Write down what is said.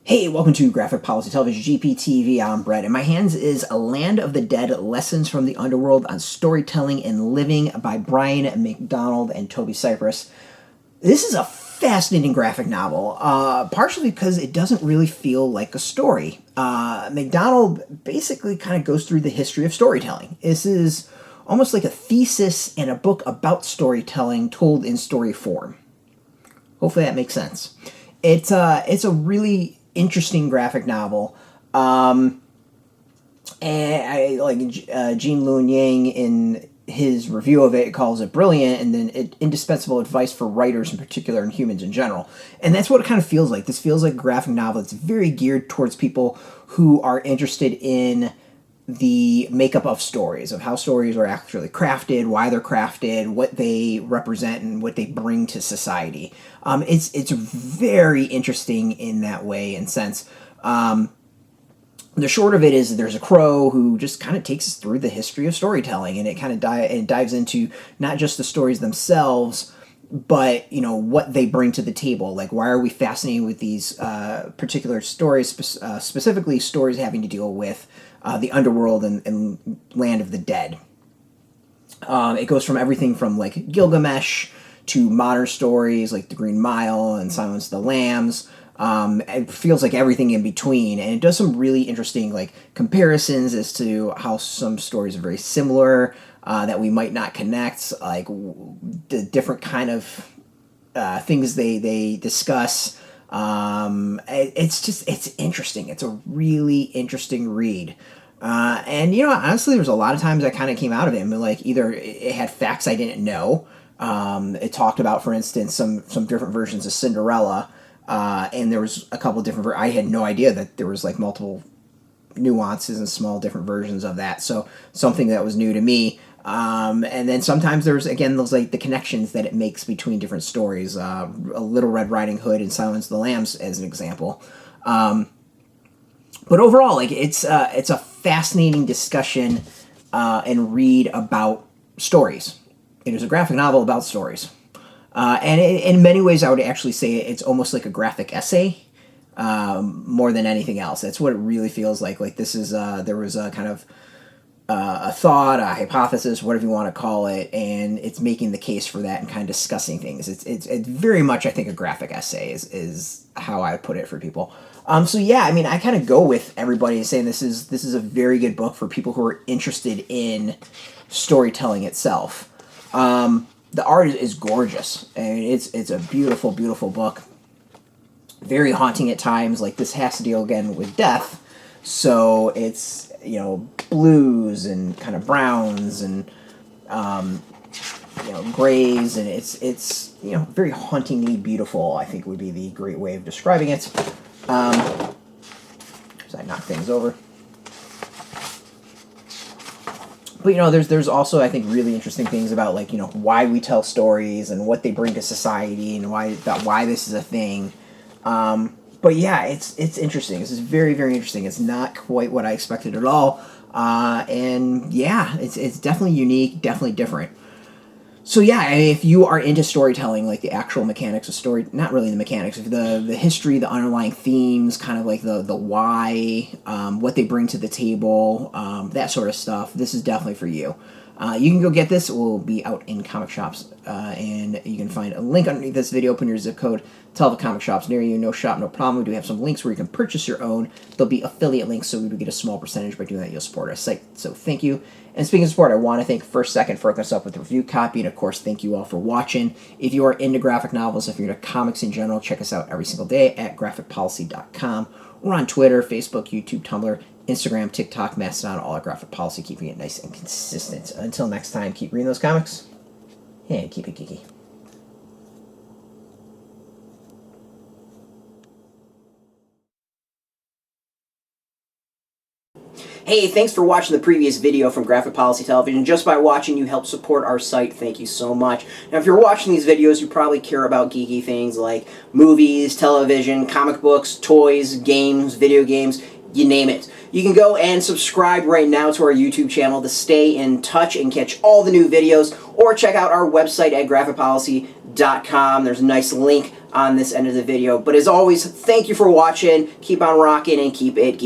Hey, welcome to Graphic Policy Television, GPTV. I'm Brett. In my hands is A Land of the Dead, Lessons from the Underworld on Storytelling and Living by Brian McDonald and Toby Cypress. This is a fascinating graphic novel, partially because it doesn't really feel like a story. McDonald basically kind of goes through the history of storytelling. This is almost like a thesis and a book about storytelling told in story form. Hopefully that makes sense. It's a really interesting graphic novel. And I like Gene Luen Yang in his review of it calls it brilliant, and then indispensable advice for writers in particular and humans in general. And that's what it kind of feels like. This feels like a graphic novel. It's very geared towards people who are interested in the makeup of stories, of how stories are actually crafted, why they're crafted, what they represent, and what they bring to society. It's very interesting in that way and sense. The short of it is there's a crow who just kind of takes us through the history of storytelling, and it kind of dives into not just the stories themselves, but what they bring to the table. Like, why are we fascinated with these particular stories, specifically stories having to deal with the underworld and land of the dead. It goes from everything from like Gilgamesh to modern stories like The Green Mile and Silence of the Lambs. It feels like everything in between, and it does some really interesting like comparisons as to how some stories are very similar that we might not connect, like the different kind of things they discuss. It's interesting. It's a really interesting read. And honestly, there's a lot of times I kind of came out of it and like either it had facts I didn't know. It talked about, for instance, some different versions of Cinderella, and there was a couple different. I had no idea that there was like multiple nuances and small different versions of that. So something that was new to me. And then sometimes there's again those like the connections that it makes between different stories. A Little Red Riding Hood and Silence of the Lambs as an example. But overall, like it's a fascinating discussion and read about stories. It is a graphic novel about stories, and in many ways, I would actually say it's almost like a graphic essay more than anything else. That's what it really feels like. Like this is there was a kind of a thought, a hypothesis, whatever you want to call it, and it's making the case for that and kind of discussing things. It's very much, I think, a graphic essay is how I would put it for people. So yeah, I mean, I kind of go with everybody saying this is a very good book for people who are interested in storytelling itself. The art is gorgeous, and it's a beautiful, beautiful book. Very haunting at times. Like this has to deal again with death, so it's blues and kind of browns and grays, and it's very hauntingly beautiful, I think would be the great way of describing it. As I knock things over. But there's also, I think, really interesting things about like why we tell stories and what they bring to society and why this is a thing. But yeah, it's interesting. This is very, very interesting. It's not quite what I expected at all. And yeah, it's definitely unique, definitely different. So yeah, if you are into storytelling, like the actual mechanics of story, not really the mechanics, the history, the underlying themes, kind of like the why, what they bring to the table, that sort of stuff, this is definitely for you. You can go get this. It will be out in comic shops, and you can find a link underneath this video. Open your zip code, tell the comic shops near you, no shop, no problem. We do have some links where you can purchase your own. There'll be affiliate links, so we would get a small percentage by doing that. You'll support our site, so thank you. And speaking of support, I want to thank First Second for hooking us up with the review copy, and of course, thank you all for watching. If you are into graphic novels, if you're into comics in general, check us out every single day at graphicpolicy.com. We're on Twitter, Facebook, YouTube, Tumblr, Instagram, TikTok, Mastodon, all at Graphic Policy, keeping it nice and consistent. Until next time, keep reading those comics, and keep it geeky. Hey, thanks for watching the previous video from Graphic Policy Television. Just by watching, you help support our site. Thank you so much. Now, if you're watching these videos, you probably care about geeky things like movies, television, comic books, toys, games, video games. you name it. You can go and subscribe right now to our YouTube channel to stay in touch and catch all the new videos, or check out our website at graphicpolicy.com. There's a nice link on this end of the video. But as always, thank you for watching. Keep on rocking and keep it geeky.